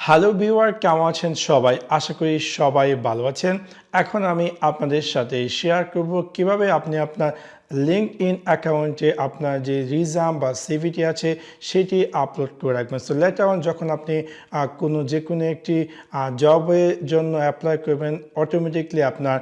Hello viewer, কেমন আছেন সবাই? আশা করি সবাই ভালো আছেন। এখন আমি আপনাদের সাথে শেয়ার করব কিভাবে আপনি আপনার লিঙ্কডইন অ্যাকাউন্টে আপনার যে রিজাম বা সিভিটি আছে সেটি আপলোড করে রাখবেন। সো লেটার অন যখন আপনি যে কোনো একটি জবের জন্য অ্যাপ্লাই করবেন, অটোমেটিকলি আপনার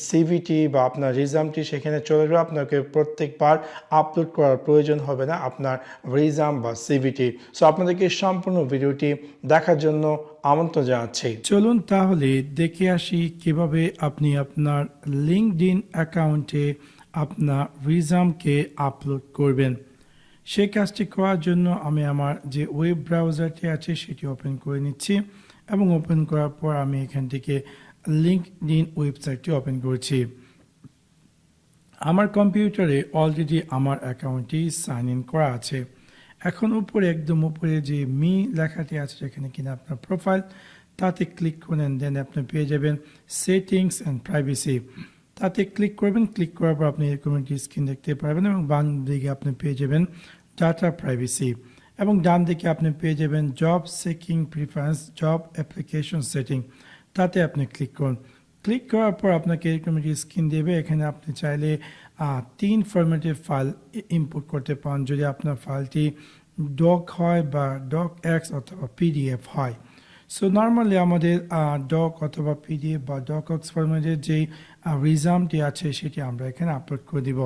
সিভিটি বা আপনার রিজামটি সেখানে চলে যাবে। আপনাকে প্রত্যেকবার আপলোড করার প্রয়োজন হবে না আপনার রিজাম বা সিভিটি। সো আপনাদেরকে সম্পূর্ণ ভিডিওটি দেখার জন্য আমন্ত্রণ জানাচ্ছি। চলুন তাহলে দেখে আসি কিভাবে আপনি আপনার লিঙ্কডইন অ্যাকাউন্টে আপনার রিজামকে আপলোড করবেন। সেই কাজটি করার জন্য আমি আমার যে ওয়েব ব্রাউজারটি আছে সেটি ওপেন করে নিচ্ছি এবং ওপেন করার পর আমি এখান থেকে লিঙ্কডইন ওয়েবসাইটটি ওপেন করেছি। আমার কম্পিউটারে অলরেডি আমার অ্যাকাউন্টটি সাইন ইন করা আছে। এখন একদম উপরে যে মি লেখাটি আছে সেখানে কিনা আপনার প্রোফাইল, তাতে ক্লিক করেন, দেন আপনি পেয়ে যাবেন সেটিংস অ্যান্ড প্রাইভেসি। তাতে ক্লিক করবেন। ক্লিক করার পর আপনি এরকম একটি স্ক্রিন দেখতে পারবেন এবং বাম দিকে আপনি পেয়ে যাবেন ডাটা প্রাইভেসি এবং ডান দিকে আপনি পেয়ে যাবেন job checking preference, job application setting. তাতে আপনি ক্লিক করুন। ক্লিক করার পর আপনাকে এরকম একটি স্ক্রিন দেবে। এখানে আপনি চাইলে 3 ফরম্যাটের ফাইল ইনপুট করতে পারেন, যদি আপনার ফাইলটি ডক হয় বা ডক এক্স অথবা পিডিএফ হয়। সো নর্মালি আমাদের ডক অথবা পিডিএফ বা ডক এক্স ফরম্যাটের যেই রিজামটি আছে সেটি আমরা এখানে আপলোড করে দিব।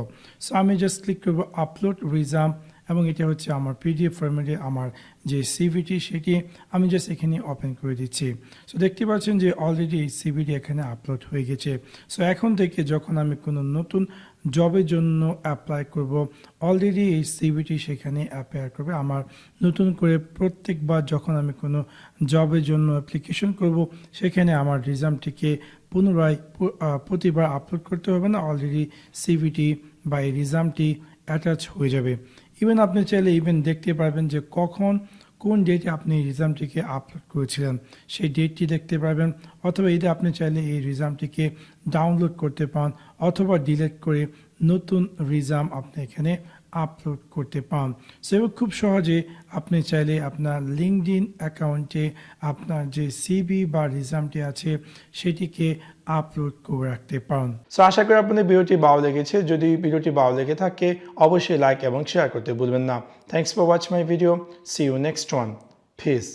সো আমি জাস্ট ক্লিক করব আপলোড রিজাম এবং এটা হচ্ছে আমার পিডিএফ ফরম্যাটে আমার যে সিভিটি সেটি আমি জাস্ট এখানে ওপেন করে দিচ্ছি। সো দেখতে পাচ্ছেন যে অলরেডি এই সিভিটি এখানে আপলোড হয়ে গেছে। সো এখন থেকে যখন আমি কোনো নতুন জবের জন্য অ্যাপ্লাই করব, অলরেডি এই সিভিটি সেখানে অ্যাপিয়ার করবে। আমার নতুন করে প্রত্যেকবার যখন আমি কোনো জবের জন্য অ্যাপ্লিকেশন করব সেখানে আমার রিজামটিকে পুনরায় প্রতিবার আপলোড করতে হবে না, অলরেডি সিভিটি বা এই রিজামটি অ্যাটাচ হয়ে যাবে। ইভেন আপনি চাইলে দেখতে পারবেন যে কোন ডেটে আপনি রিজামটিকে আপলোড করেছিলেন সেই ডেটটি দেখতে পারবেন, অথবা এতে আপনি চাইলে এই রিজামটিকে ডাউনলোড করতে পান অথবা ডিলিট করে নতুন রিজাম আপনি এখানে আপলোড করতে পান। সেভাবে খুব সহজে আপনি চাইলে আপনার লিঙ্কডইন অ্যাকাউন্টে আপনার যে সিভি বা রিজামটি আছে সেটিকে আপলোড করে রাখতে পারেন। সো আশা করি আপনাদের ভিডিওটি ভালো লেগেছে। যদি ভিডিওটি ভালো লেগে থাকে অবশ্যই লাইক এবং শেয়ার করতে ভুলবেন না। Thanks for watching my video. See you next one. Piece.